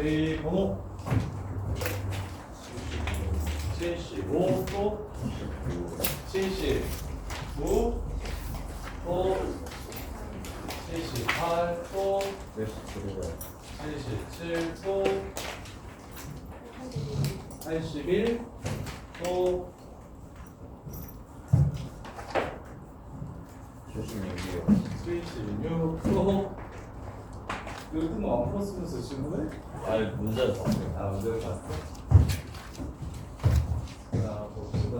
문제의 번호 75 또 79 또 78 또 77 또 81 또 76 또 이거 뜬거 안 풀었으면서 질문해? 아니 문제는 봤어요. 아 문제를 봤어? 자 봅시다.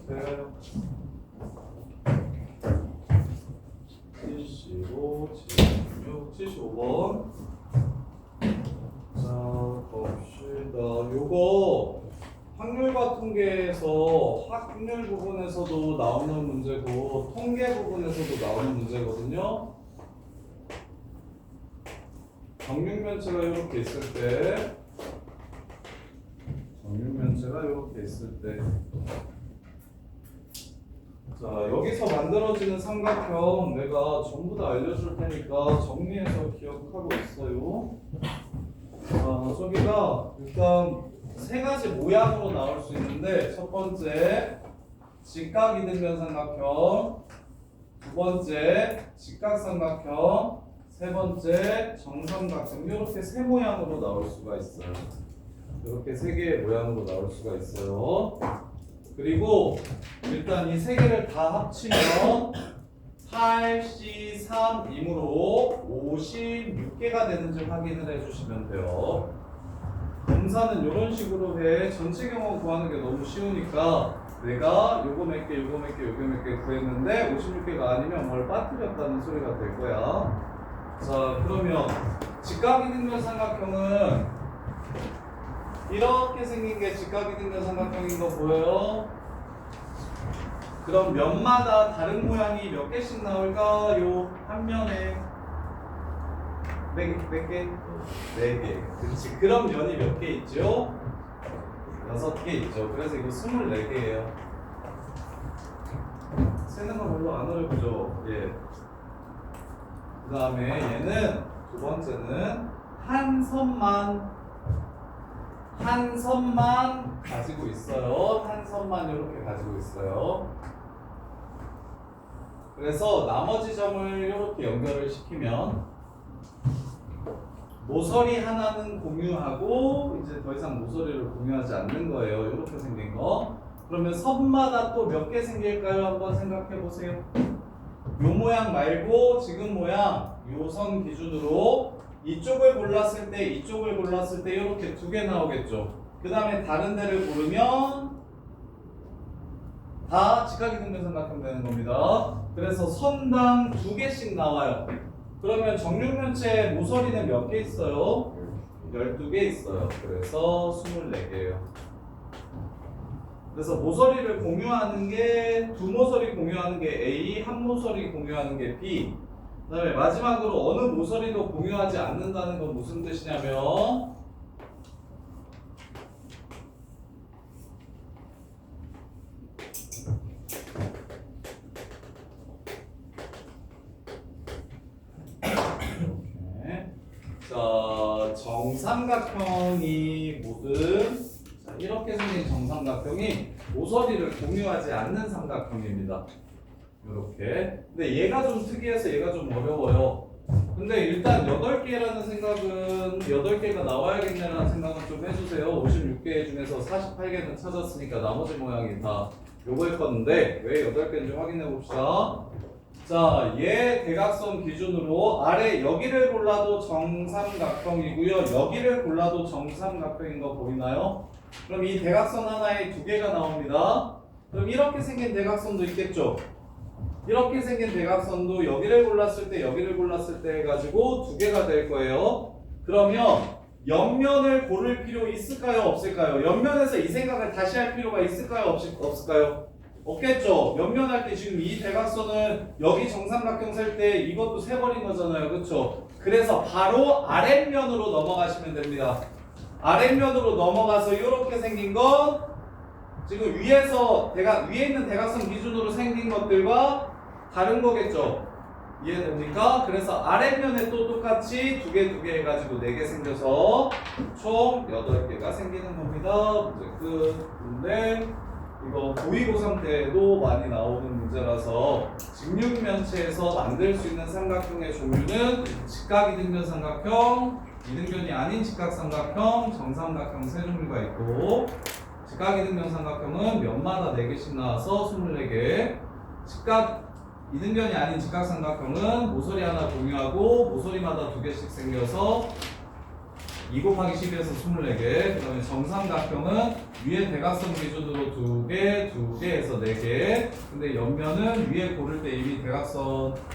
돼요. 75, 76, 75번. 자, 봅시다. 요거 확률과 통계에서 확률 부분에서도 나오는 문제고 통계 부분에서도 나오는 문제거든요. 정육면체가 이렇게 있을 때 정육면체가 이렇게 있을 때 자, 여기서 만들어지는 삼각형 내가 전부 다 알려줄 테니까 정리해서 기억하고 있어요. 자, 저기가 일단 세 가지 모양으로 나올 수 있는데 첫 번째 직각이등변 삼각형, 두 번째 직각삼각형, 세 번째 정삼각형 이렇게 세 모양으로 나올 수가 있어요. 이렇게 세 개의 모양으로 나올 수가 있어요. 그리고 일단 이 세 개를 다 합치면 8C3이므로 56개가 되는지 확인을 해주시면 돼요. 검사는 이런 식으로 해. 전체 경우 구하는 게 너무 쉬우니까 내가 요거 몇 개, 요거 몇 개, 요거 몇 개 구했는데 56개가 아니면 뭘 빠뜨렸다는 소리가 될 거야. 자, 그러면 직각이등변 삼각형은 이렇게 생긴 게 직각이등변 삼각형인 거 보여요? 그럼 면마다 다른 모양이 몇 개씩 나올까요? 한 면에 몇 개? 4개. 그렇지. 그럼 면이 몇 개 있죠? 6개 있죠. 그래서 이거 24개예요. 세는 거 별로 안 어렵죠? 예. 그 다음에 얘는 두 번째는 한 선만 가지고 있어요. 한 선만 이렇게 가지고 있어요. 그래서 나머지 점을 이렇게 연결을 시키면 모서리 하나는 공유하고 이제 더 이상 모서리를 공유하지 않는 거예요. 이렇게 생긴 거. 그러면 선마다 또 몇 개 생길까요? 한번 생각해 보세요. 요 모양 말고 지금 모양 요 선 기준으로 이쪽을 골랐을 때 이쪽을 골랐을 때 이렇게 두 개 나오겠죠. 그 다음에 다른 데를 고르면 다 직각이등변 삼각형 되는 겁니다. 그래서 선당 2개씩 나와요. 그러면 정육면체 모서리는 몇 개 있어요? 12개 있어요. 그래서 24개예요. 그래서 모서리를 공유하는 게 두 모서리 공유하는 게 A, 한 모서리 공유하는 게 B. 그 다음에 마지막으로 어느 모서리도 공유하지 않는다는 건 무슨 뜻이냐면 자, 정삼각형이 모든 자, 이렇게 생긴 정삼각형이 모서리를 공유하지 않는 삼각형입니다. 이렇게. 근데 얘가 좀 특이해서 얘가 좀 어려워요. 근데 일단 8개라는 생각은 8개가 나와야겠네라는 생각은 좀 해주세요. 56개 중에서 48개는 찾았으니까 나머지 모양이 다 요거일 건데 왜 8개인지 확인해 봅시다. 자, 얘 대각선 기준으로 아래 여기를 골라도 정삼각형이고요. 여기를 골라도 정삼각형인 거 보이나요? 그럼 이 대각선 하나에 2개가 나옵니다. 그럼 이렇게 생긴 대각선도 있겠죠? 이렇게 생긴 대각선도 여기를 골랐을 때 여기를 골랐을 때 해가지고 2개가 될 거예요. 그러면 옆면을 고를 필요 있을까요? 없을까요? 옆면에서 이 생각을 다시 할 필요가 있을까요? 없을까요? 없겠죠. 옆면할 때 지금 이 대각선을 여기 정삼각형 셀 때 이것도 세버린 거잖아요. 그렇죠? 그래서 바로 아랫면으로 넘어가시면 됩니다. 아랫면으로 넘어가서 이렇게 생긴 건 지금 위에 있는 대각선 기준으로 생긴 것들과 다른 거겠죠. 이해됩니까? 그래서 아랫면에 또 똑같이 두 개 해가지고 4개 생겨서 총 8개가 생기는 겁니다. 문제 끝. 근데 이거 고위고삼 때도 많이 나오는 문제라서 직육면체에서 만들 수 있는 삼각형의 종류는 직각이등변 삼각형, 이등변이 아닌 직각삼각형, 정삼각형 세 종류가 있고, 직각이등변 삼각형은 면마다 4개씩 나와서 24개, 이등변이 아닌 직각삼각형은 모서리 하나 공유하고 모서리마다 2개씩 생겨서 2 곱하기 12에서 24개. 그 다음에 정삼각형은 위에 대각선 기준으로 2개, 2개에서 4개. 근데 옆면은 위에 고를 때 이미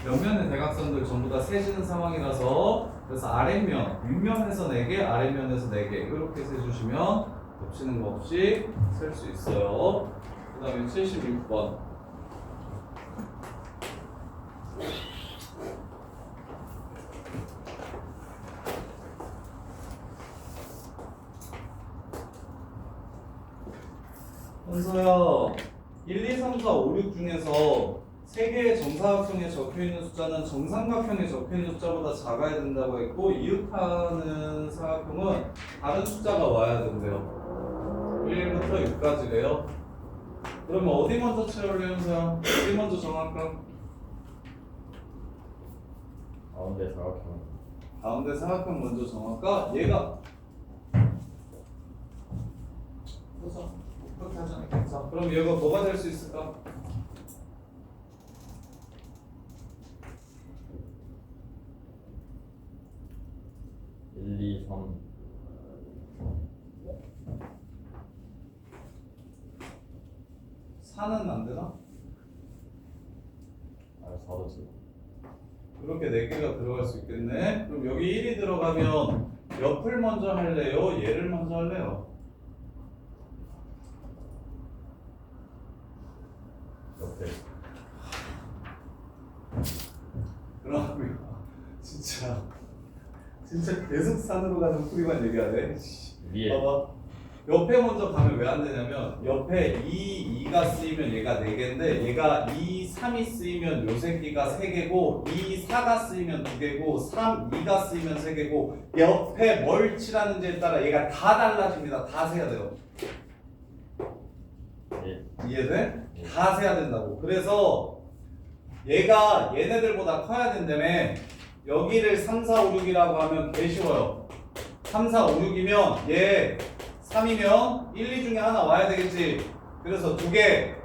옆면의 대각선들 전부 다 세지는 상황이라서 그래서 아랫면, 윗면에서 4개, 아랫면에서 4개 이렇게 세주시면 겹치는 거 없이 셀 수 있어요. 그 다음에 76번. 현서야, 1, 2, 3, 4, 5, 6 중에서 3개의 정사각형에 적혀있는 숫자는 정삼각형에 적혀있는 숫자보다 작아야 된다고 했고, 이웃하는 사각형은 다른 숫자가 와야 된대요. 1부터 6까지래요. 그러면 어디 먼저 채울래, 현서야? 어디 먼저 정할까? 가운데 사각형. 가운데 사각형 먼저 정할까? 얘가 보자. 그렇게 하지 않겠어. 그럼 얘가 뭐가 될 수 있을까? 일, 이, 3. 4는 안 되나? 아, 4도 지금. 이렇게 4개가 들어갈 수 있겠네. 그럼 여기 1이 들어가면 옆을 먼저 할래요? 얘를 먼저 할래요? 옆에. 그러면 진짜 계속 산으로 가는 풀이만 얘기하네. 위에. 봐봐. 옆에 먼저 가면 왜 안 되냐면 옆에 2가 쓰이면 얘가 4개인데 얘가 2, 3이 쓰이면 요 새끼가 3개고 2, 4가 쓰이면 2개고 3, 2가 쓰이면 3개고 옆에 뭘 칠하는지에 따라 얘가 다 달라집니다. 다 세야 돼요. 예. 이해돼? 다 세야 된다고. 그래서 얘가 얘네들보다 커야 된다며. 여기를 3, 4, 5, 6이라고 하면 개 쉬워요. 3, 4, 5, 6이면 얘 3이면 1, 2 중에 하나 와야 되겠지. 그래서 2개.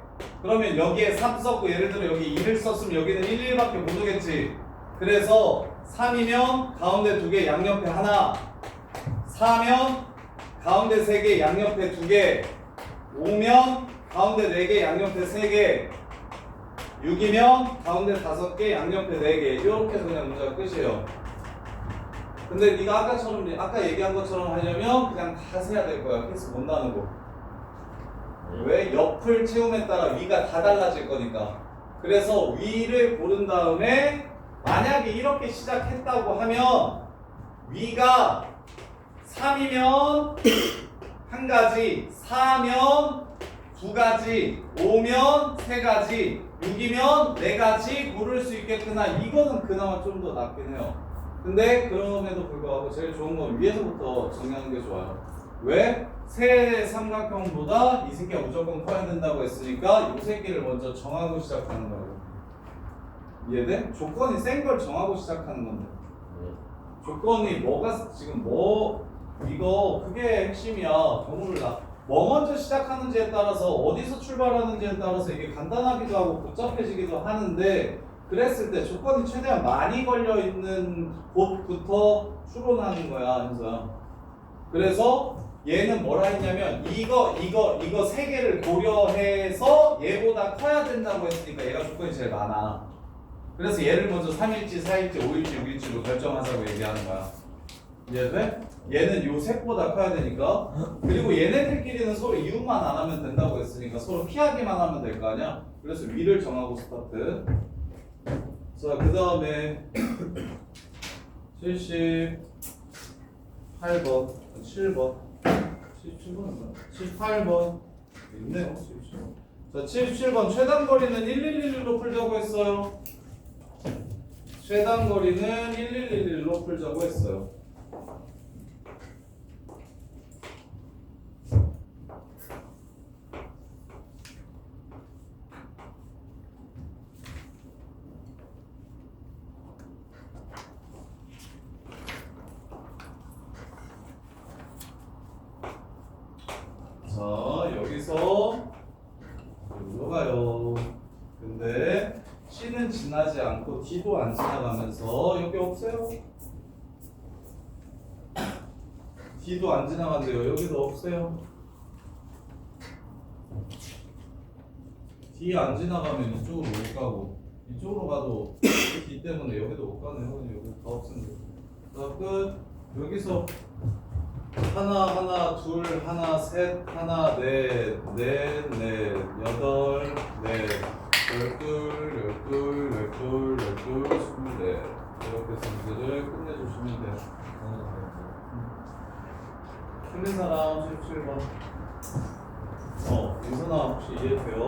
그러면 여기에 3 썼고 예를 들어 여기 2를 썼으면 여기는 1, 1밖에 못 오겠지. 그래서 3이면 가운데 2개, 양옆에 하나. 4면 가운데 3개, 양옆에 2개. 5면 가운데 4개, 양옆에 3개. 6이면 가운데 5개, 양옆에 4개. 이렇게 해서 그냥 문제가 끝이에요. 근데 네가 아까 얘기한 것처럼 하려면 그냥 다 세야 될 거야. 케이스 못 나누고. 왜? 옆을 채움에 따라 위가 다 달라질 거니까. 그래서 위를 고른 다음에 만약에 이렇게 시작했다고 하면 위가 3이면 한 가지, 4면 두 가지, 5면 세 가지, 6이면 네 가지 고를 수 있겠구나. 이거는 그나마 좀 더 낫긴 해요. 근데 그럼에도 불구하고 제일 좋은 건 위에서부터 정리하는 게 좋아요. 왜? 새 삼각형보다 이 새끼가 무조건 커야 된다고 했으니까 이 새끼를 먼저 정하고 시작하는 거예요. 이해돼? 조건이 센 걸 정하고 시작하는 건데. 조건이 뭐가 지금 이거 그게 핵심이야. 더 몰라. 뭐 먼저 시작하는지에 따라서 어디서 출발하는지에 따라서 이게 간단하기도 하고 복잡해지기도 하는데 그랬을 때 조건이 최대한 많이 걸려있는 곳부터 추론하는 거야, 현서야. 그래서 얘는 뭐라 했냐면 이거 세 개를 고려해서 얘보다 커야 된다고 했으니까 얘가 조건이 제일 많아. 그래서 얘를 먼저 3일지, 4일지, 5일지, 6일지로 결정하자고 얘기하는 거야. 이해돼? 얘는 요 색보다 커야 되니까. 그리고 얘네들끼리는 서로 이웃만 안 하면 된다고 했으니까 서로 피하기만 하면 될 거 아니야? 그래서 위를 정하고 스타트. 자, 그 다음에 78번, 7번, 77번인가? 78번 있네요. 77번. 자, 77번 최단 거리는 1111로 풀자고 했어요. 최단 거리는 1111로 풀자고 했어요. 자, 여기서 여기로 가요. 근데 C는 지나지 않고 D도 안 지나가면서 여기 없어요. D도 안 지나간대요. 여기도 없어요. D 안 지나가면 이쪽으로 못 가고 이쪽으로 가도 D 때문에 여기도 못 가네요. 여기 다 없습니다. 자, 끝. 여기서 하나, 하나, 둘, 하나, 셋, 하나, 넷, 넷, 넷, 여덟, 넷, 열둘, 열둘, 열둘, 열둘, 24. 이렇게 해서 문제를 끝내주시면 돼요. 틀린 사람 17번. 윤선아 혹시 이해돼요?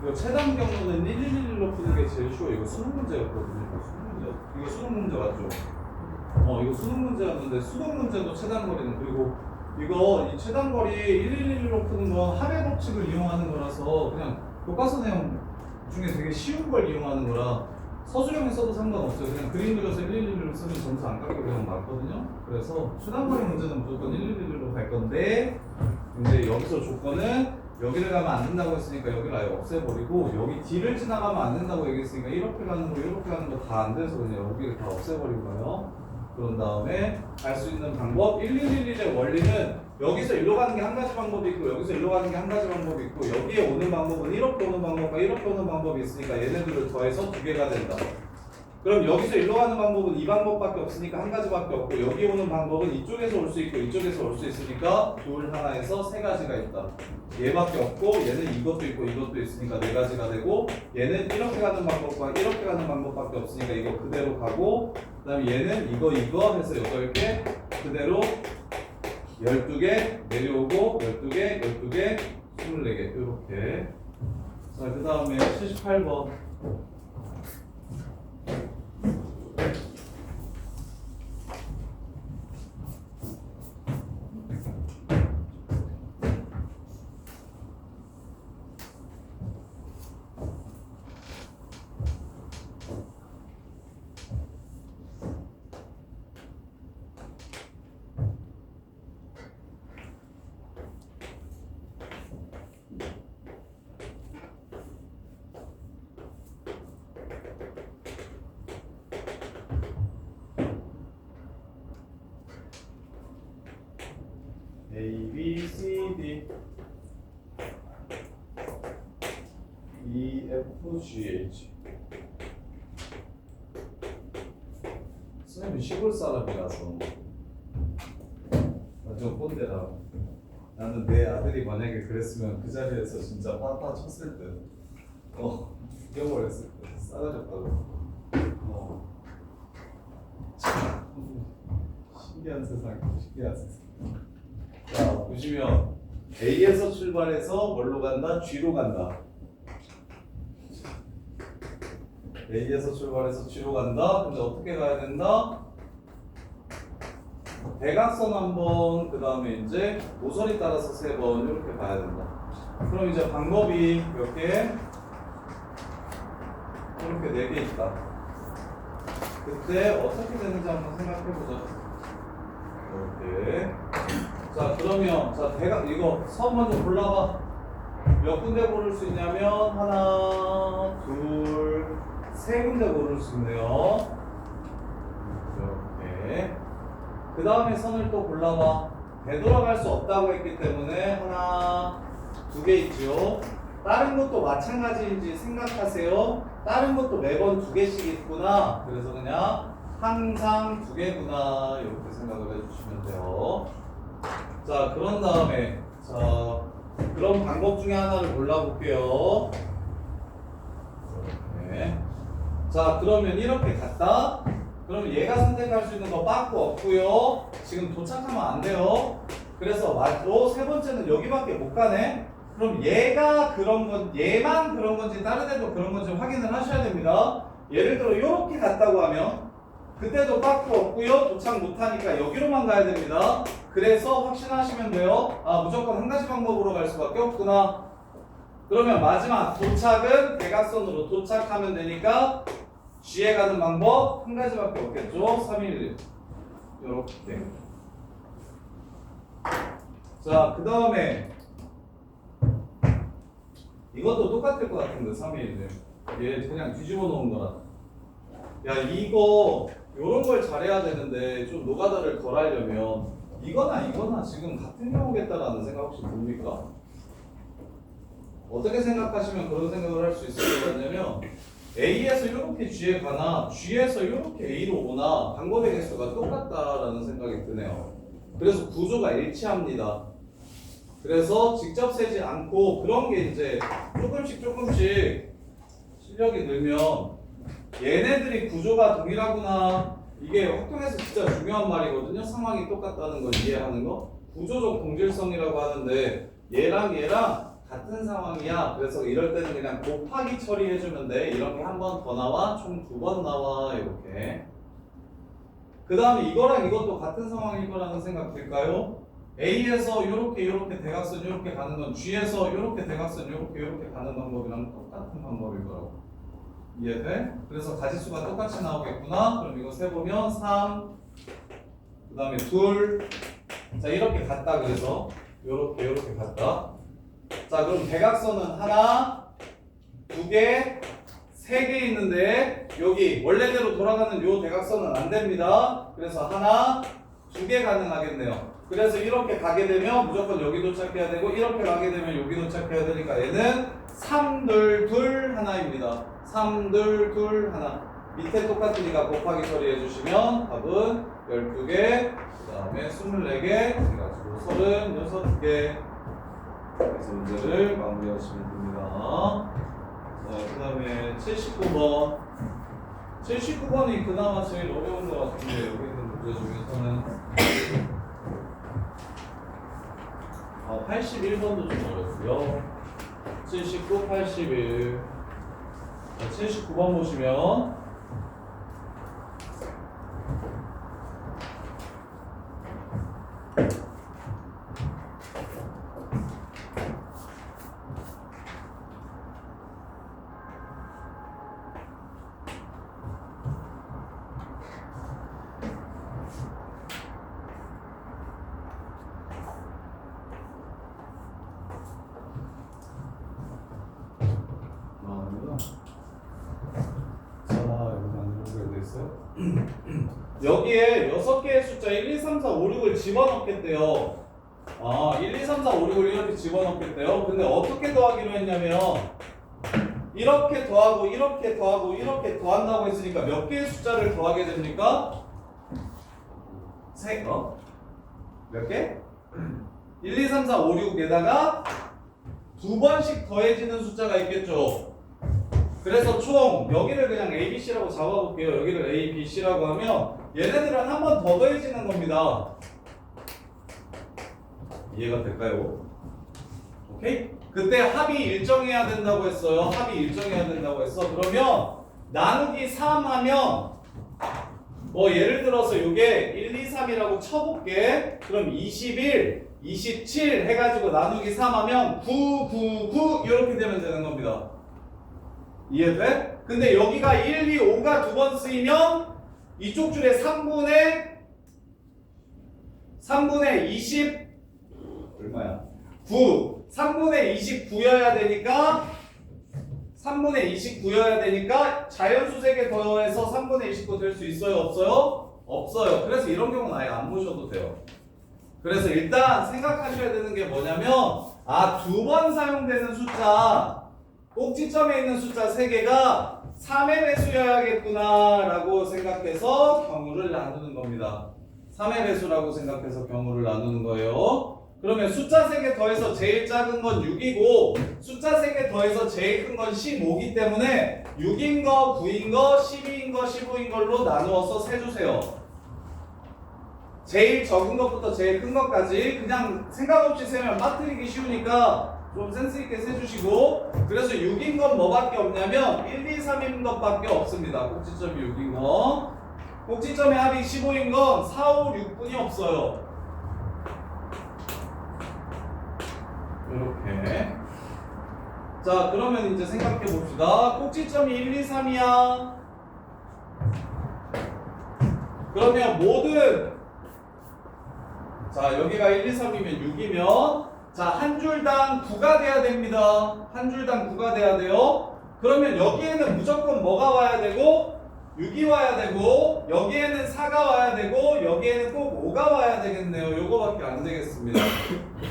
이거 최단 경우는 1111로 푸는 게 제일 쉬워. 이거 수능 문제였거든요. 이거 수능 문제. 이거 수능 문제 맞죠? 이거 수능 문제였는데 수능 문제도 최단 거리는 그리고 이거 이 최단 거리 1111로 푸는 건 합의 법칙을 이용하는 거라서 그냥 교과서 내용 중에 되게 쉬운 걸 이용하는 거라 서술형에 써도 상관없어요. 그냥 그림 그려서 1111로 쓰면 점수 안 깎이고 그냥 맞거든요. 그래서 최단 거리 문제는 무조건 1111로 갈 건데 이제 여기서 조건은 여기를 가면 안 된다고 했으니까 여기를 아예 없애버리고 여기 D를 지나가면 안 된다고 얘기했으니까 이렇게 가는 거 이렇게 가는 거 다 안 돼서 그냥 여기를 다 없애버리고 가요. 그런 다음에 알 수 있는 방법 1111의 원리는 여기서 일로 가는 게 한 가지 방법이 있고 여기서 일로 가는 게 한 가지 방법이 있고 여기에 오는 방법은 이렇게 오는 방법과 이렇게 오는 방법이 있으니까 얘네들을 더해서 두 개가 된다. 그럼 여기서 일로 가는 방법은 이 방법밖에 없으니까 한 가지밖에 없고 여기 오는 방법은 이쪽에서 올 수 있고 이쪽에서 올 수 있으니까 둘 하나에서 세 가지가 있다. 얘밖에 없고 얘는 이것도 있고 이것도 있으니까 네 가지가 되고 얘는 이렇게 가는 방법과 이렇게 가는 방법밖에 없으니까 이거 그대로 가고 그 다음에 얘는 이거 해서 8개 그대로 12개 내려오고 12개 12개 24개 이렇게. 자, 그 다음에 78번 A, B, C, D E, F, G, H. 선생님이 시골 사람이라서 완전 꼰대라. 나는 내 아들이 만약에 그랬으면 그 자리에서 진짜 빠빠 쳤을 듯. 죽여버렸을 듯. 싸가졌다고. 신기한 세상, 신기한 세상. 자, 보시면 A에서 출발해서 뭘로 간다? G로 간다. A에서 출발해서 G로 간다. 근데 어떻게 가야 된다? 대각선 한 번, 그 다음에 이제 모서리 따라서 3번 이렇게 가야 된다. 그럼 이제 방법이 몇 개? 이렇게 4개 있다. 그때 어떻게 되는지 한번 생각해보자. 이렇게. 자, 그러면 이거 선 먼저 골라봐. 몇 군데 고를 수 있냐면 하나, 둘, 세 군데 고를 수 있네요. 이렇게. 그 다음에 선을 또 골라봐. 되돌아갈 수 없다고 했기 때문에 하나, 2개 있죠. 다른 것도 마찬가지인지 생각하세요. 다른 것도 매번 2개씩 있구나. 그래서 그냥 항상 두 개구나 이렇게 생각을 해주시면 돼요. 자 그런 다음에 자 그런 방법 중에 하나를 골라볼게요. 네. 자 그러면 이렇게 갔다. 그럼 얘가 선택할 수 있는 거 빠꾸 없고요. 지금 도착하면 안 돼요. 그래서 맞고 세 번째는 여기밖에 못 가네. 그럼 얘가 그런 건 얘만 그런 건지 다른 애도 그런 건지 확인을 하셔야 됩니다. 예를 들어 이렇게 갔다고 하면 그때도 빠꾸 없고요. 도착 못하니까 여기로만 가야 됩니다. 그래서 확신하시면 돼요. 아 무조건 한 가지 방법으로 갈 수밖에 없구나. 그러면 마지막 도착은 대각선으로 도착하면 되니까 G에 가는 방법 한 가지밖에 없겠죠. 311 이렇게. 자 그 다음에 이것도 똑같을 것 같은데 311 얘 그냥 뒤집어 놓은 거라. 야 이거 요런 걸 잘해야 되는데 좀 노가다를 덜 하려면 이거나 지금 같은 경우겠다라는 생각 혹시 듭니까? 어떻게 생각하시면 그런 생각을 할 수 있을 것 같냐면 A에서 이렇게 G에 가나 G에서 이렇게 A로 오나 방법의 개수가 똑같다라는 생각이 드네요. 그래서 구조가 일치합니다. 그래서 직접 세지 않고 그런 게 이제 조금씩 실력이 늘면 얘네들이 구조가 동일하구나. 이게 확통에서 진짜 중요한 말이거든요. 상황이 똑같다는 걸 이해하는 거. 구조적 동질성이라고 하는데 얘랑 같은 상황이야. 그래서 이럴 때는 그냥 곱하기 처리해주면 돼. 이런 게 한 번 더 나와. 총 2번 나와. 이렇게. 그 다음에 이거랑 이것도 같은 상황일 거라는 생각 들까요? A에서 이렇게 대각선 이렇게 가는 건 G에서 이렇게 대각선 이렇게 가는 방법이랑 똑같은 방법일 거라고. 이해돼? 그래서 가지수가 똑같이 나오겠구나. 그럼 이거 세보면 3, 그 다음에 2. 자 이렇게 갔다. 그래서 이렇게 갔다. 자 그럼 대각선은 하나, 두 개, 세 개 있는데 여기 원래대로 돌아가는 요 대각선은 안 됩니다. 그래서 하나, 두 개 가능하겠네요. 그래서 이렇게 가게 되면 무조건 여기 도착해야 되고 이렇게 가게 되면 여기 도착해야 되니까 얘는 3, 2, 2, 하나입니다. 3, 2, 2, 하나. 밑에 똑같으니까 곱하기 처리해 주시면 답은 12개, 그 다음에 24개, 그래가지고 36개. 그래서 문제를 마무리하시면 됩니다. 자, 그 다음에 79번. 79번이 그나마 제일 어려운 것 같은데, 여기 있는 문제 중에서는. 81번도 좀 어렵고요. 79, 81. 자, 79번 보시면. 여기에 6개의 숫자 1, 2, 3, 4, 5, 6을 집어넣겠대요. 1, 2, 3, 4, 5, 6을 이렇게 집어넣겠대요. 근데 어떻게 더하기로 했냐면 이렇게 더하고 이렇게 더하고 이렇게 더한다고 했으니까 몇 개의 숫자를 더하게 됩니까? 몇 개? 1, 2, 3, 4, 5, 6에다가 두 번씩 더해지는 숫자가 있겠죠. 그래서 총 여기를 그냥 A, B, C라고 잡아볼게요. 여기를 A, B, C라고 하면 얘네들은 한 번 더 더해지는 겁니다. 이해가 될까요? 오케이? 그때 합이 일정해야 된다고 했어요. 합이 일정해야 된다고 했어. 그러면 나누기 3 하면 예를 들어서 이게 1, 2, 3이라고 쳐볼게. 그럼 21, 27 해가지고 나누기 3 하면 9, 9, 9 이렇게 되면 되는 겁니다. 이해돼? 근데 여기가 1, 2, 5가 두 번 쓰이면 이쪽 줄에 3분의 20 얼마야? 9 3분의 29여야 되니까 3분의 29여야 되니까 자연수 세개 더해서 3분의 29 될 수 있어요? 없어요? 없어요. 그래서 이런 경우는 아예 안 보셔도 돼요. 그래서 일단 생각하셔야 되는 게 뭐냐면 두 번 사용되는 숫자 꼭지점에 있는 숫자 3개가 3의 배수여야겠구나 라고 생각해서 경우를 나누는 겁니다. 3의 배수라고 생각해서 경우를 나누는 거예요. 그러면 숫자 3개 더해서 제일 작은 건 6이고 숫자 3개 더해서 제일 큰 건 15이기 때문에 6인 거, 9인 거, 12인 거, 15인 걸로 나누어서 세주세요. 제일 적은 것부터 제일 큰 것까지 그냥 생각 없이 세면 빠뜨리기 쉬우니까 좀 센스 있게 세주시고, 그래서 6인 건 뭐밖에 없냐면 1, 2, 3인 것밖에 없습니다. 꼭지점이 6인 거. 꼭지점의 합이 15인 건 4, 5, 6분이 없어요. 이렇게. 자, 그러면 이제 생각해 봅시다. 꼭지점이 1, 2, 3이야. 그러면 모든, 자, 여기가 1, 2, 3이면 6이면, 자, 한 줄당 9가 돼야 됩니다. 한 줄당 9가 돼야 돼요. 그러면 여기에는 무조건 뭐가 와야 되고, 6이 와야 되고, 여기에는 4가 와야 되고, 여기에는 꼭 5가 와야 되겠네요. 요거밖에 안 되겠습니다.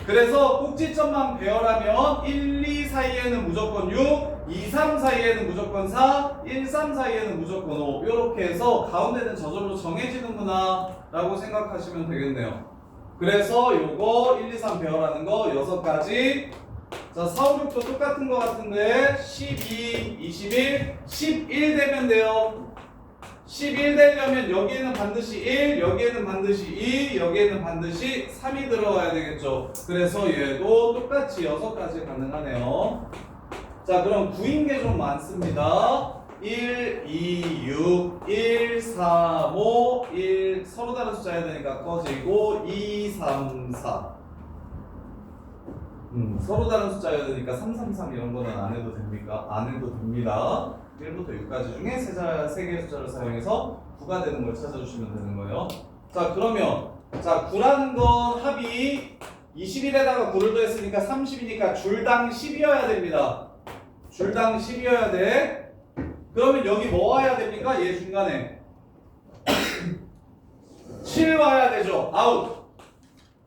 그래서 꼭지점만 배열하면 1, 2 사이에는 무조건 6, 2, 3 사이에는 무조건 4, 1, 3 사이에는 무조건 5. 요렇게 해서 가운데는 저절로 정해지는구나 라고 생각하시면 되겠네요. 그래서 요거 1, 2, 3 배열하는 거 6가지. 자, 4, 5, 6도 똑같은 거 같은데 12, 21, 11 되면 돼요. 11 되려면 여기에는 반드시 1, 여기에는 반드시 2, 여기에는 반드시 3이 들어가야 되겠죠. 그래서 얘도 똑같이 6가지 가능하네요. 자, 그럼 9인 게 좀 많습니다. 1, 2, 6, 1, 3, 5, 1 서로 다른 숫자 해야 되니까 꺼지고 2, 3, 4 서로 다른 숫자 해야 되니까 3, 3, 3 이런 거는 안 해도 됩니까? 안 해도 됩니다. 1부터 6까지 중에 3개의 숫자를 사용해서 9가 되는 걸 찾아주시면 되는 거예요. 자, 그러면 자 9라는 건 합이 21에다가 9를 더했으니까 30이니까 줄당 10이어야 됩니다. 줄당 10이어야 돼. 그러면 여기 뭐 와야 됩니까? 얘 중간에 7 와야 되죠. 아웃.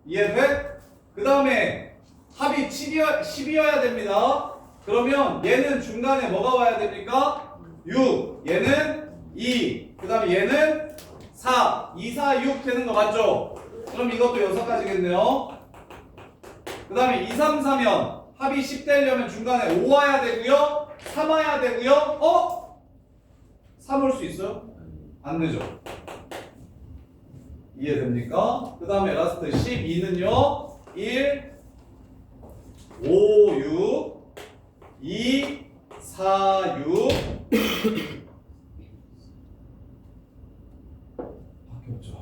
이해돼? 그 다음에 합이 10이어야 됩니다. 그러면 얘는 중간에 뭐가 와야 됩니까? 6. 얘는 2. 그 다음에 얘는 4. 2, 4, 6 되는 거 맞죠? 그럼 이것도 6가지겠네요. 그 다음에 2, 3, 4면 합이 10 되려면 중간에 5 와야 되고요. 3 와야 되고요. 3 올 수 있어요? 안 되죠. 이해됩니까? 그 다음에 라스트 12는요. 1, 5, 6, 2, 4, 6 밖에 없죠.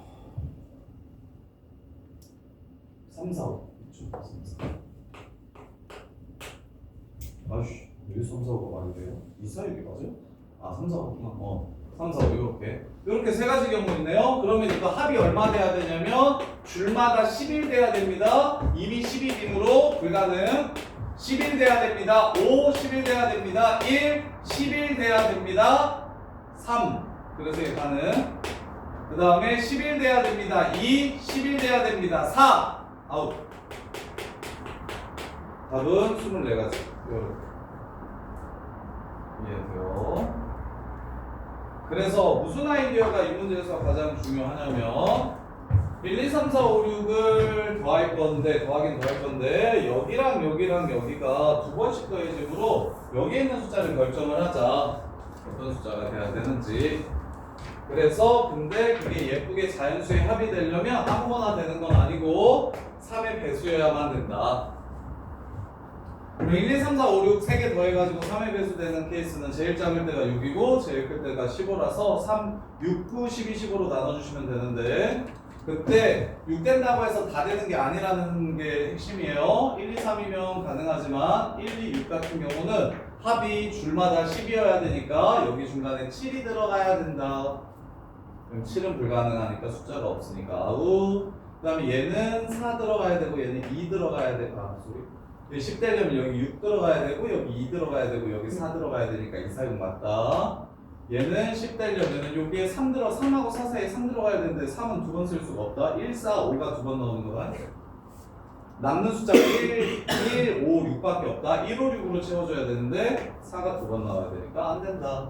3, 4, 5 있죠. 3, 4 아이씨, 왜 3, 4, 5가 많이 돼요? 2, 4, 6이 맞아요? 3, 4, 5구나. 3, 4, 5 이렇게 세 가지 경우 있네요. 그러면 이거 합이 얼마 돼야 되냐면 줄마다 11 돼야 됩니다. 이미 12이므로 불가능. 11 돼야 됩니다. 5, 11 돼야 됩니다. 1, 11 돼야 됩니다. 3, 그래서 이게 가능. 그 다음에 11 돼야 됩니다. 2, 11 돼야 됩니다. 4, 아웃. 답은 24가지. 이렇게. 이해돼요? 그래서 무슨 아이디어가 이 문제에서 가장 중요하냐면 1, 2, 3, 4, 5, 6을 더할 건데 더하긴 더할 건데 여기랑 여기랑 여기가 두 번씩 더해짐으로 여기에 있는 숫자를 결정을 하자. 어떤 숫자가 돼야 되는지. 그래서 근데 그게 예쁘게 자연수의 합이 되려면 아무거나 되는 건 아니고 3의 배수여야만 된다. 1, 2, 3, 4, 5, 6 3개 더해가지고 3의 배수 되는 케이스는 제일 작을 때가 6이고 제일 클 때가 15라서 3, 6, 9, 12, 15로 나눠주시면 되는데 그때 6 된다고 해서 다 되는 게 아니라는 게 핵심이에요. 1, 2, 3이면 가능하지만 1, 2, 6 같은 경우는 합이 줄마다 10이어야 되니까 여기 중간에 7이 들어가야 된다. 그럼 7은 불가능하니까 숫자가 없으니까 아우. 그 다음에 얘는 4 들어가야 되고 얘는 2 들어가야 돼. 소리. 10 되려면 여기 6 들어가야 되고 여기 2 들어가야 되고 여기 4 들어가야 되니까 2, 4, 6 맞다. 얘는 10 되려면 여기에 3하고 4 사이에 3 들어가야 되는데 3은 두 번 쓸 수가 없다. 1, 4, 5가 두 번 나오는 거야. 남는 숫자가 1, 5, 6밖에 없다. 1, 5, 6으로 채워줘야 되는데 4가 두 번 나와야 되니까 안 된다.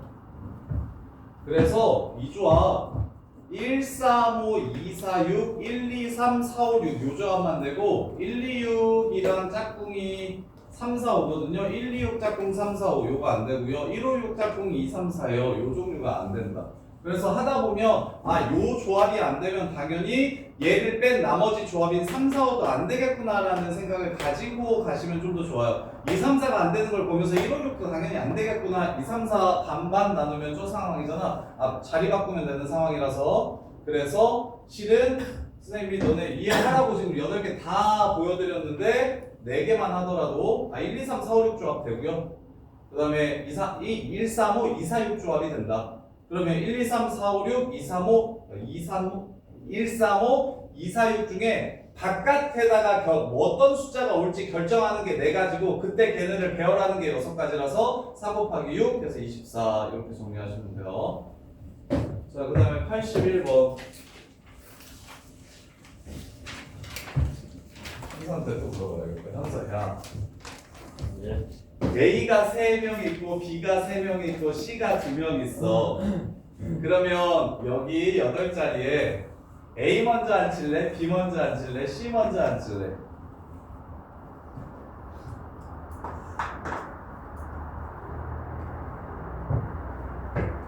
그래서 이 조합 1, 3, 5, 2, 4, 6, 1, 2, 3, 4, 5, 6 요 조합만 되고 1, 2, 6이랑 짝꿍이 3, 4, 5거든요. 1, 2, 6 짝꿍 3, 4, 5 요거 안 되고요. 1, 5, 6 짝꿍 2, 3, 4요. 요 종류가 안 된다. 그래서 하다 보면 요 조합이 안 되면 당연히 얘를 뺀 나머지 조합인 3, 4, 5도 안 되겠구나라는 생각을 가지고 가시면 좀 더 좋아요. 2, 3, 4가 안 되는 걸 보면서 1, 5, 6도 당연히 안 되겠구나. 2, 3, 4 반반 나누면 저 상황이잖아. 자리 바꾸면 되는 상황이라서. 그래서 실은 선생님이 너네 이해하라고 지금 8개 다 보여드렸는데 4개만 하더라도 1, 2, 3, 4, 5, 6 조합 되고요. 그 다음에 1, 3, 5, 2, 4, 6 조합이 된다. 그러면 1, 2, 3, 4, 5, 6, 2, 3, 5, 1, 3, 5, 2, 4, 6 중에 바깥에다가 어떤 숫자가 올지 결정하는 게 4가지고 그때 걔네를 배열하는 게 6가지라서 4 곱하기 6 그래서 24 이렇게 정리하시면 돼요. 자, 그 다음에 81번 현수한테 또 물어봐야겠다. 현수, 야 예. A가 3명 있고 B가 3명 있고 C가 2명 있어. 그러면 여기 8자리에 A 먼저 앉힐래? B 먼저 앉힐래? C 먼저 앉힐래?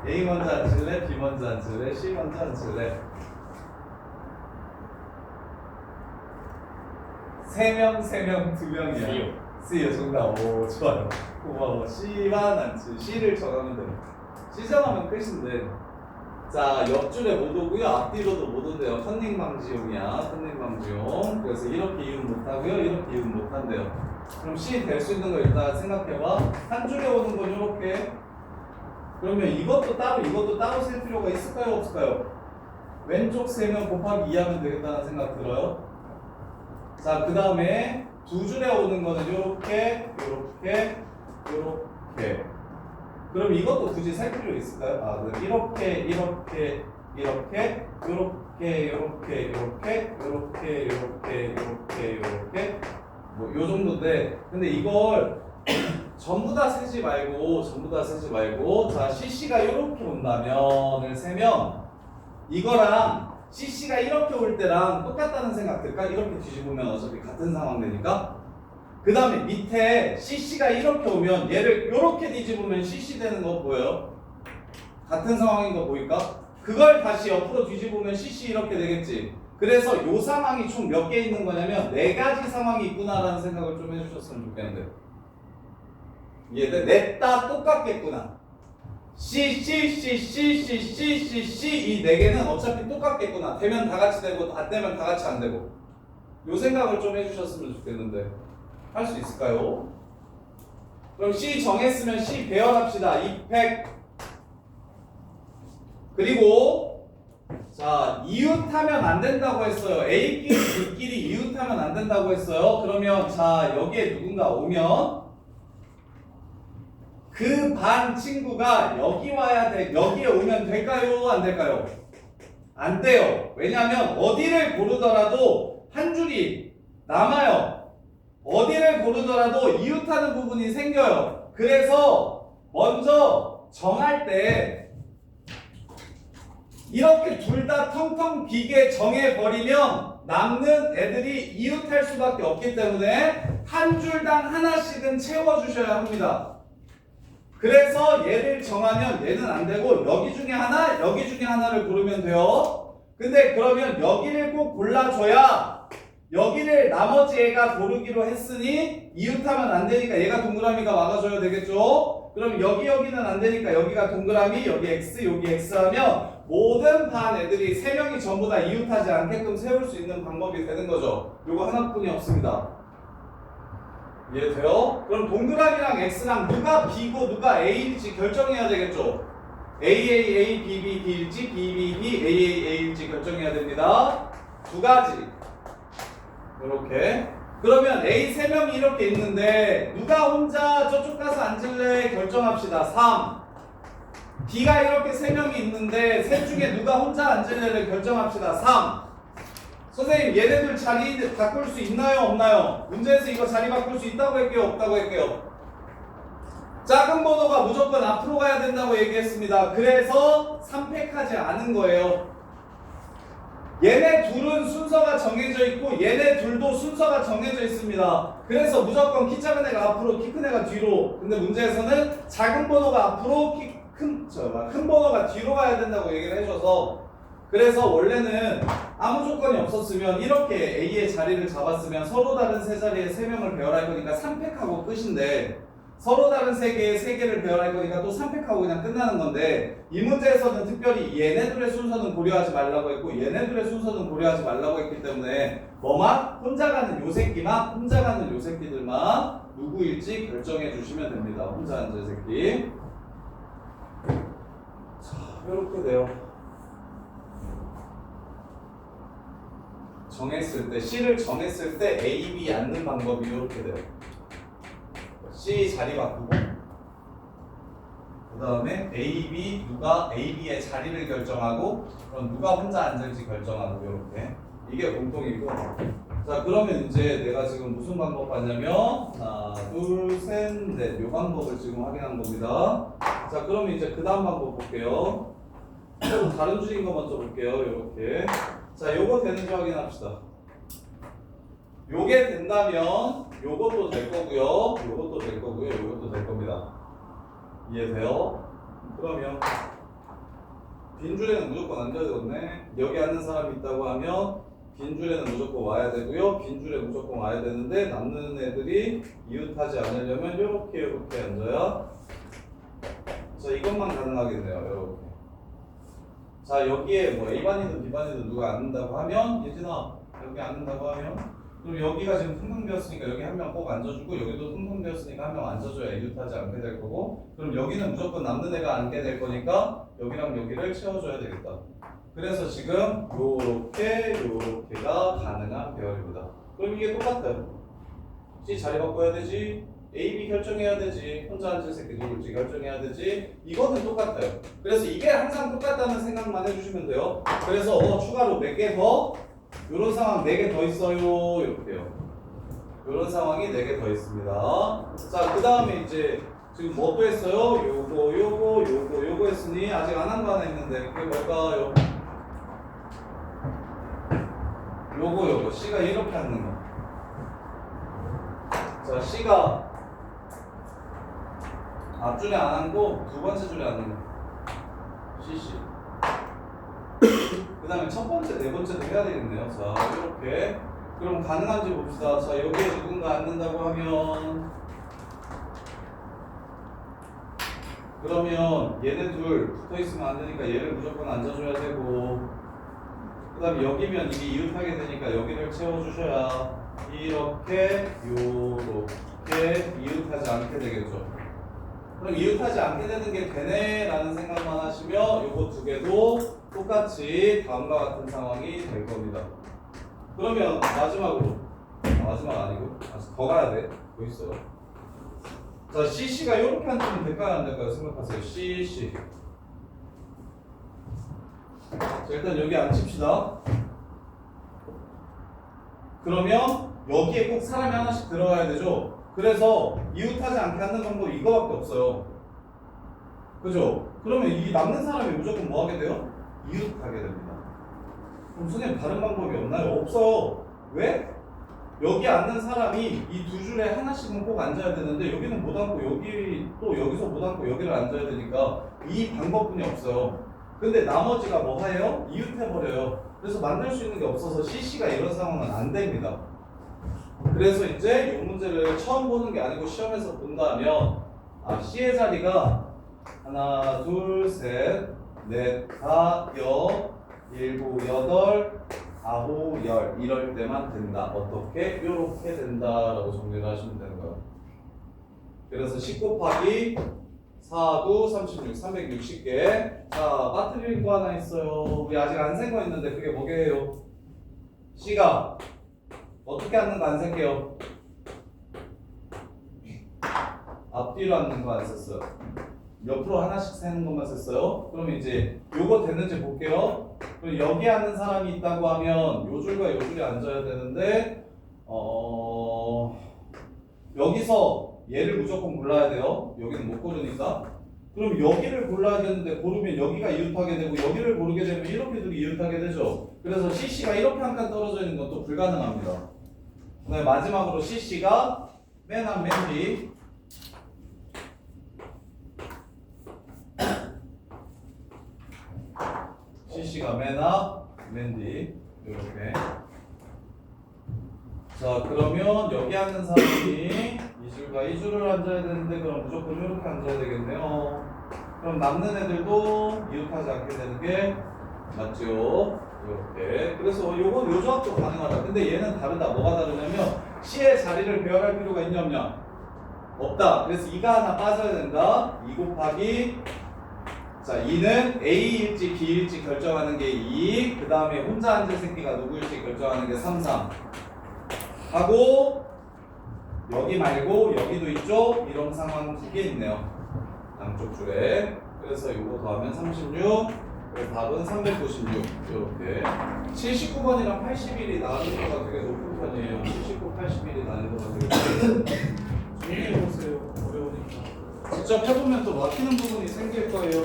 A 먼저 앉힐래? B 먼저 앉힐래? C 먼저 앉힐래? 3명, 2명이야. C요. C요, 정답. 오, 좋아요. 고마워. C만 앉지. C를 정하면 돼. C 정하면 끝인데. 자, 옆줄에 못 오고요. 앞뒤로도 못 온대요. 컨닝 방지용이야. 컨닝 방지용. 그래서 이렇게 이응 못 하고요. 이렇게 이응 못 한대요. 그럼 C 될 수 있는 거 일단 생각해봐. 한 줄에 오는 건 이렇게. 그러면 이것도 따로 쓸 필요가 있을까요? 없을까요? 왼쪽 3명 곱하기 2 하면 되겠다는 생각 들어요? 자, 그 다음에 두 줄에 오는 거는 이렇게. 그럼 이것도 굳이 살 필요 있을까요? 그럼 이렇게 뭐 요 정도인데, 근데 이걸 전부 다 세지 말고 자, CC가 이렇게 온다면을 세면 이거랑 CC가 이렇게 올 때랑 똑같다는 생각 들까? 이렇게 뒤집으면 어차피 같은 상황 되니까. 그 다음에 밑에 CC가 이렇게 오면 얘를 이렇게 뒤집으면 CC 되는 거 보여요? 같은 상황인 거 보일까? 그걸 다시 옆으로 뒤집으면 CC 이렇게 되겠지. 그래서 요 상황이 총 몇 개 있는 거냐면 4가지 상황이 있구나라는 생각을 좀 해주셨으면 좋겠는데. 얘들 넷다 똑같겠구나. C 이 4개는 어차피 똑같겠구나. 되면 다 같이 되고 안 되면 다 같이 안 되고. 요 생각을 좀 해주셨으면 좋겠는데 할 수 있을까요? 그럼 C 정했으면 C 배열합시다. 200. 그리고 자, 이웃하면 안 된다고 했어요. A끼리 B끼리 이웃하면 안 된다고 했어요. 그러면 자, 여기에 누군가 오면 그 반 친구가 여기 와야 돼. 여기에 오면 될까요? 안 될까요? 안 돼요. 왜냐하면 어디를 고르더라도 한 줄이 남아요. 어디를 고르더라도 이웃하는 부분이 생겨요. 그래서 먼저 정할 때 이렇게 둘 다 텅텅 비게 정해버리면 남는 애들이 이웃할 수밖에 없기 때문에 한 줄당 하나씩은 채워주셔야 합니다. 그래서 얘를 정하면 얘는 안 되고 여기 중에 하나, 여기 중에 하나를 고르면 돼요. 근데 그러면 여기를 꼭 골라줘야 여기를 나머지 애가 고르기로 했으니 이웃하면 안 되니까 얘가 동그라미가 막아줘야 되겠죠? 그럼 여기는 안 되니까 여기가 동그라미, 여기 X, 여기 X 하면 모든 반 애들이 3명이 전부 다 이웃하지 않게끔 세울 수 있는 방법이 되는 거죠. 요거 하나뿐이 없습니다. 이해돼요? 그럼 동그라미랑 X랑 누가 B고 누가 A일지 결정해야 되겠죠? A, B, B일지 B, A일지 결정해야 됩니다. 2가지. 이렇게. 그러면 A 3명이 이렇게 있는데 누가 혼자 저쪽 가서 앉을래? 결정합시다. 3. B가 이렇게 3명이 있는데 셋 중에 누가 혼자 앉을래를 결정합시다. 3. 선생님, 얘네들 자리 바꿀 수 있나요? 없나요? 문제에서 이거 자리 바꿀 수 있다고 할게요? 없다고 할게요? 작은 번호가 무조건 앞으로 가야 된다고 얘기했습니다. 그래서 3팩하지 않은 거예요. 얘네 둘은 순서가 정해져 있고 얘네 둘도 순서가 정해져 있습니다. 그래서 무조건 키 작은 애가 앞으로 키 큰 애가 뒤로. 근데 문제에서는 작은 번호가 앞으로 큰 번호가 뒤로 가야 된다고 얘기를 해줘서 그래서 원래는 아무 조건이 없었으면 이렇게 A의 자리를 잡았으면 서로 다른 세 자리에 3명을 배열할 거니까 3팩하고 끝인데 서로 다른 세 개를 배열할 거니까 또 3팩하고 그냥 끝나는 건데 이 문제에서는 특별히 얘네들의 순서는 고려하지 말라고 했고 얘네들의 순서는 고려하지 말라고 했기 때문에 뭐만? 혼자 가는 요 새끼만 혼자 가는 요 새끼들만 누구일지 결정해 주시면 됩니다. 혼자 앉은 새끼. 자, 이렇게 돼요. 정했을 때 C를 정했을 때 A, B 앉는 방법이 이렇게 돼요. C 자리 바꾸고 그 다음에 A, B 누가 A, B의 자리를 결정하고 그럼 누가 혼자 앉을지 결정하고 이렇게 이게 공통이고 자 그러면 이제 내가 지금 무슨 방법 봤냐면 하나 둘 셋 넷 요 방법을 지금 확인한 겁니다. 자 그러면 이제 그 다음 방법 볼게요. 또 다른 줄인 거 먼저 볼게요. 이렇게 자 요거 되는지 확인합시다. 요게 된다면 요것도 될 거고요. 요것도 될 거고요. 요것도 될 겁니다. 이해돼요? 그러면 빈줄에는 무조건 앉아야 되겠네. 여기 앉는 사람이 있다고 하면 빈줄에는 무조건 와야 되고요. 빈줄에 무조건 와야 되는데 남는 애들이 이웃하지 않으려면 이렇게 앉아야 자 이것만 가능하겠네요. 이렇게 자 여기에 뭐 A반이든 B반이든 누가 앉는다고 하면 예진아 여기 앉는다고 하면 그럼 여기가 지금 텅텅비었으니까 여기 한 명 꼭 앉아주고 여기도 텅텅비었으니까 한 명 앉아줘야 이웃하지 않게 될 거고 그럼 여기는 무조건 남는 애가 앉게 될 거니까 여기랑 여기를 채워줘야 되겠다. 그래서 지금 요렇게가 가능한 배열입니다. 그럼 이게 똑같아요. C 자리 바꿔야 되지 A, B 결정해야 되지 혼자 앉을 새끼 누굴지 결정해야 되지 이거는 똑같아요. 그래서 이게 항상 똑같다는 생각만 해주시면 돼요. 그래서 추가로 몇 개 더 요런 상황 4개 더 있어요. 이렇게요. 요런 상황이 4개 더 있습니다. 자, 그 다음에 이제 지금 뭐 또 했어요? 요거 했으니 아직 안 한 거 하나 있는데 그게 뭘까요? 요거 C가 이렇게 앉는 거. 자, C가 앞줄에 안 앉고 두 번째 줄에 앉는 거. CC. 그 다음에 첫 번째, 네 번째도 해야 되겠네요. 자, 이렇게. 그럼 가능한지 봅시다. 자, 여기에 누군가 앉는다고 하면 그러면 얘네 둘 붙어있으면 안 되니까 얘를 무조건 앉아줘야 되고 그 다음에 여기면 이게 이웃하게 되니까 여기를 채워주셔야 이렇게 요렇게 이웃하지 않게 되겠죠. 그럼 이웃하지 않게 되는 게 되네 라는 생각만 하시면 요거 두 개도 똑같이 다음과 같은 상황이 될 겁니다. 그러면 마지막으로 마지막 아니고 아직 더 가야 돼. 더 있어요. 자 CC가 이렇게 앉으면 될까요 안 될까요 생각하세요. CC 자 일단 여기 앉힙시다. 그러면 여기에 꼭 사람이 하나씩 들어가야 되죠. 그래서 이웃하지 않게 하는 방법이 이거밖에 없어요. 그죠? 그러면 이 남는 사람이 무조건 뭐 하게 돼요? 이웃하게 됩니다. 그럼 선생님 다른 방법이 없나요? 없어요. 왜? 여기 앉는 사람이 이 두 줄에 하나씩은 꼭 앉아야 되는데 여기는 못 앉고 여기 또 여기서 못 앉고 여기를 앉아야 되니까 이 방법뿐이 없어요. 근데 나머지가 뭐 해요? 이웃해버려요. 그래서 만들 수 있는 게 없어서 CC가 이런 상황은 안 됩니다. 그래서 이제 이 문제를 처음 보는 게 아니고 시험에서 본다면 C의 자리가 하나, 둘, 셋, 넷, 다, 여, 일곱, 여덟, 아홉, 열 이럴 때만 된다. 어떻게? 요렇게 된다라고 정리를 하시면 되는 거예요. 그래서 10 곱하기 4, 9, 36, 360개. 자, 빠뜨릴 거 하나 있어요. 우리 아직 안 센 거 있는데 그게 뭐게요? C가 어떻게 앉는 거 안 센게요? 앞뒤로 앉는 거 안 썼어요. 옆으로 하나씩 세는 것만 썼어요. 그럼 이제 요거 됐는지 볼게요. 그럼 여기 앉는 사람이 있다고 하면 요 줄과 요 줄이 앉아야 되는데 여기서 얘를 무조건 골라야 돼요. 여기는 못 고르니까. 그럼 여기를 골라야 되는데 고르면 여기가 이웃하게 되고 여기를 고르게 되면 이렇게 둘이 이웃하게 되죠. 그래서 CC가 이렇게 한 칸 떨어져 있는 것도 불가능합니다. 그다음에 마지막으로 CC가 맨 앞 맨 뒤. CC가 맨 앞 맨 뒤. 이렇게. 자, 그러면 여기 앉는 사람이 이 줄과 이 줄을 앉아야 되는데 그럼 무조건 이렇게 앉아야 되겠네요. 그럼 남는 애들도 이웃하지 않게 되는 게 맞죠? 이렇게. 그래서 요건 요 조합도 가능하다. 근데 얘는 다르다. 뭐가 다르냐면 C의 자리를 배열할 필요가 있냐 없냐? 없다. 그래서 2가 하나 빠져야 된다. 2 곱하기 자, 2는 A일지 B일지 결정하는 게 2. 그 다음에 혼자 앉을 새끼가 누구일지 결정하는 게 3, 3. 하고 여기 말고 여기도 있죠? 이런 상황 2개 있네요. 양쪽 줄에. 그래서 이거 더하면 36. 그래서 답은 396. 이렇게. 79번이랑 81이 난이도가 되게 높은 편이에요. 79, 81이 난이도가 되게 높은 편이에요. 정리해보세요. 어려우니까. 직접 해보면 또 막히는 부분이 생길 거예요.